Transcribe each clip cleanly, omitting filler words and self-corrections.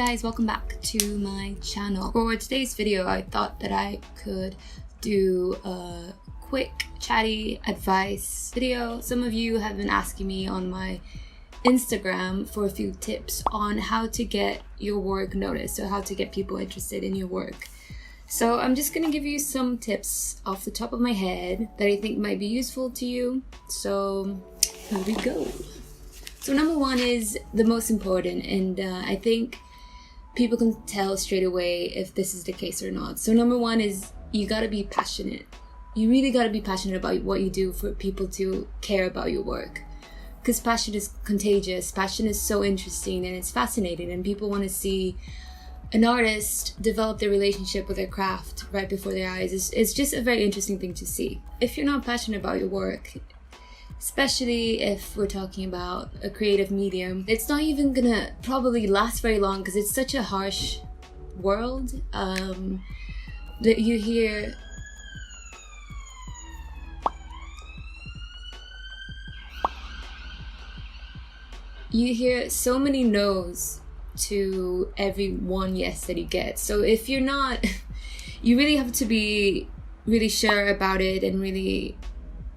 guys, welcome back to my channel. For today's video, I thought that I could do a quick chatty advice video. Some of you have been asking me on my Instagram for a few tips on how to get your work noticed, so how to get people interested in your work. So I'm just gonna give you some tips off the top of my head that I think might be useful to you. So here we go. So number one is the most important, and I think people can tell straight away if this is the case or not. So number one is you gotta be passionate. You really gotta be passionate about what you do for people to care about your work. Because passion is contagious, passion is so interesting and it's fascinating, and people want to see an artist develop their relationship with their craft right before their eyes. It's just a very interesting thing to see. If you're not passionate about your work, especially if we're talking about a creative medium, it's not even gonna probably last very long because it's such a harsh world that you hear so many no's to every one yes that you get. So if you're not, you really have to be really sure about it and really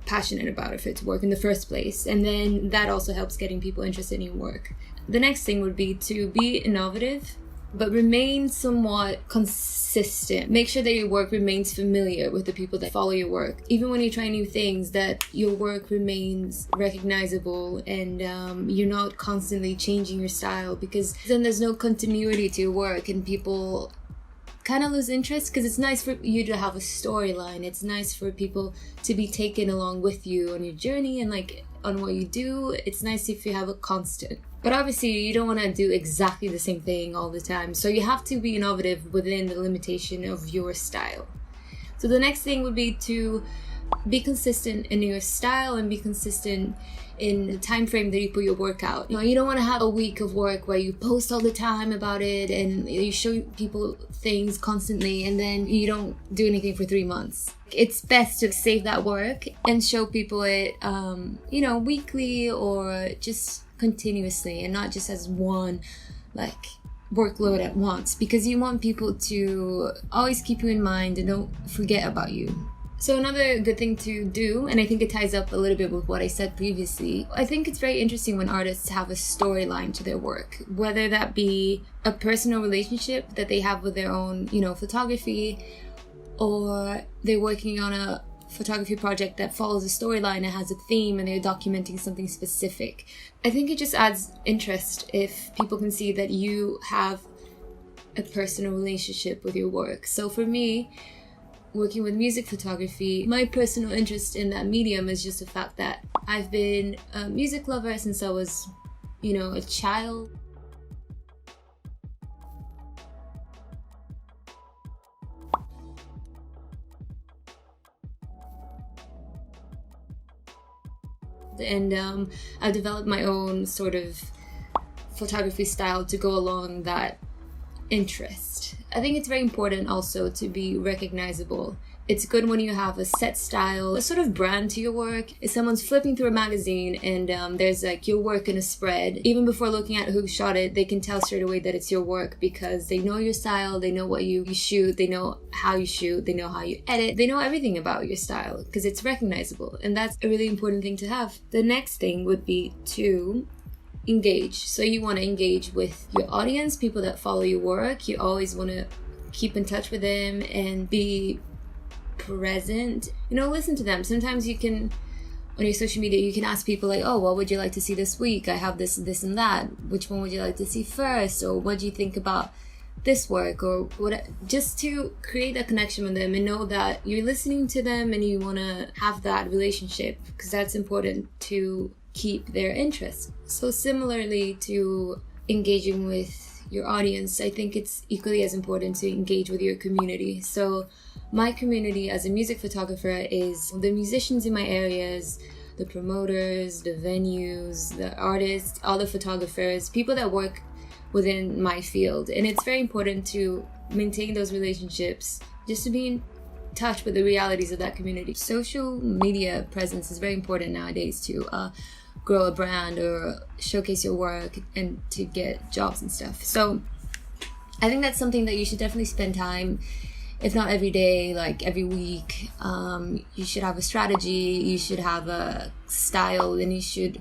passionate about it for it to work in the first place, and then that also helps getting people interested in your work. The next thing would be to be innovative but remain somewhat consistent. Make sure that your work remains familiar with the people that follow your work. Even when you try new things, that your work remains recognizable and you're not constantly changing your style, because then there's no continuity to your work and people kind of lose interest. Because it's nice for you to have a storyline. It's nice for people to be taken along with you on your journey and like on what you do. It's nice if you have a constant. But obviously you don't want to do exactly the same thing all the time. So you have to be innovative within the limitation of your style. So the next thing would be to be consistent in your style and be consistent in the time frame that you put your work out. You don't want to have a week of work where you post all the time about it and you show people things constantly and then you don't do anything for 3 months. It's best to save that work and show people it, weekly or just continuously, and not just as one workload at once, because you want people to always keep you in mind and don't forget about you. So another good thing to do, and I think it ties up a little bit with what I said previously, I think it's very interesting when artists have a storyline to their work, whether that be a personal relationship that they have with their own, photography, or they're working on a photography project that follows a storyline and has a theme and they're documenting something specific. I think it just adds interest if people can see that you have a personal relationship with your work. So for me, working with music photography, my personal interest in that medium is just the fact that I've been a music lover since I was, a child. And I developed my own sort of photography style to go along that interest. I think it's very important also to be recognizable. It's good when you have a set style, a sort of brand to your work. If someone's flipping through a magazine and there's your work in a spread, even before looking at who shot it, they can tell straight away that it's your work because they know your style, they know what you shoot, they know how you shoot, they know how you edit, they know everything about your style because it's recognizable, and that's a really important thing to have. The next thing would be to engage. So you want to engage with your audience, people that follow your work. You always want to keep in touch with them and be present, listen to them. Sometimes you can, on your social media, you can ask people what would you like to see this week? I have this and that. Which one would you like to see first? Or what do you think about this work? Or what? Just to create that connection with them and know that you're listening to them and you want to have that relationship, because that's important to keep their interest. So similarly to engaging with your audience, I think it's equally as important to engage with your community. So my community as a music photographer is the musicians in my areas, the promoters, the venues, the artists, all the photographers, people that work within my field. And it's very important to maintain those relationships, just to be in touch with the realities of that community. Social media presence is very important nowadays to grow a brand or showcase your work and to get jobs and stuff. So I think that's something that you should definitely spend time, if not every day, like every week. You should have a strategy, you should have a style, and you should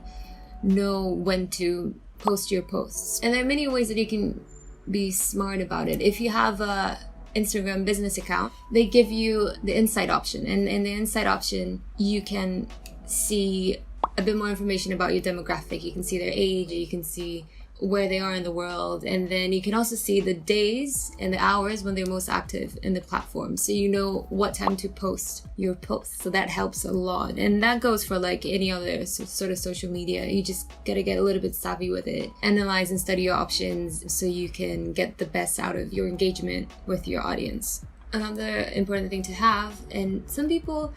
know when to post your posts. And there are many ways that you can be smart about it. If you have a Instagram business account, they give you the insight option, and in the insight option you can see a bit more information about your demographic. You can see their age, you can see where they are in the world, and then you can also see the days and the hours when they're most active in the platform, so you know what time to post your posts. So that helps a lot, and that goes for like any other sort of social media. You just gotta get a little bit savvy with it, analyze and study your options so you can get the best out of your engagement with your audience. Another important thing to have, and some people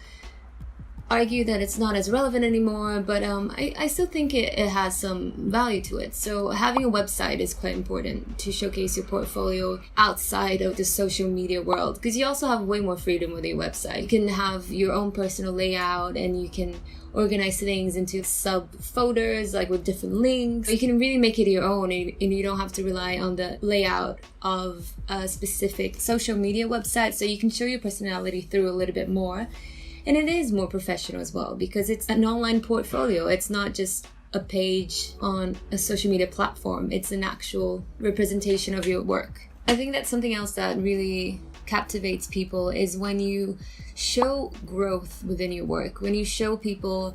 argue that it's not as relevant anymore, but I still think it has some value to it. So having a website is quite important to showcase your portfolio outside of the social media world, because you also have way more freedom with your website. You can have your own personal layout, and you can organize things into sub folders, like with different links. You can really make it your own, and you don't have to rely on the layout of a specific social media website, so you can show your personality through a little bit more. And it is more professional as well, because it's an online portfolio. It's not just a page on a social media platform. It's an actual representation of your work. I think that's something else that really captivates people, is when you show growth within your work, when you show people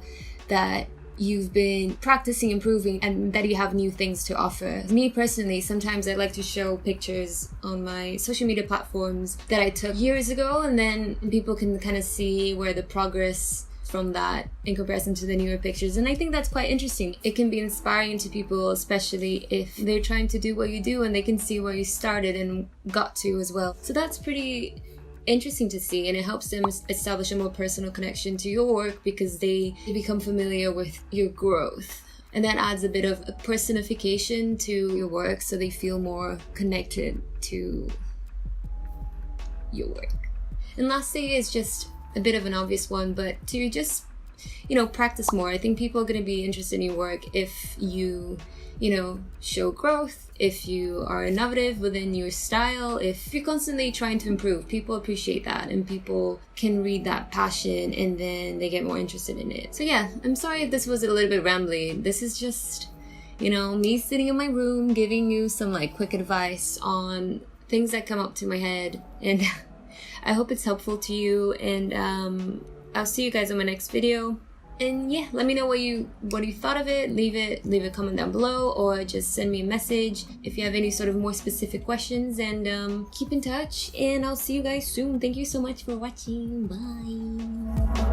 that you've been practicing, improving, and that you have new things to offer. Me personally, sometimes I like to show pictures on my social media platforms that I took years ago, and then people can kind of see where the progress from that in comparison to the newer pictures. And I think that's quite interesting. It can be inspiring to people, especially if they're trying to do what you do, and they can see where you started and got to as well. So that's pretty interesting to see, and it helps them establish a more personal connection to your work, because they become familiar with your growth, and that adds a bit of a personification to your work, so they feel more connected to your work. And lastly is just a bit of an obvious one, but to just, practice more. I think people are going to be interested in your work if you show growth, if you are innovative within your style, if you're constantly trying to improve. People appreciate that, and people can read that passion, and then they get more interested in it. So yeah, I'm sorry if this was a little bit rambly. This is just, me sitting in my room giving you some quick advice on things that come up to my head, and I hope it's helpful to you, and I'll see you guys in my next video. And yeah, let me know what you thought of it. Leave a comment down below, or just send me a message if you have any sort of more specific questions, and keep in touch, and I'll see you guys soon. Thank you so much for watching. Bye.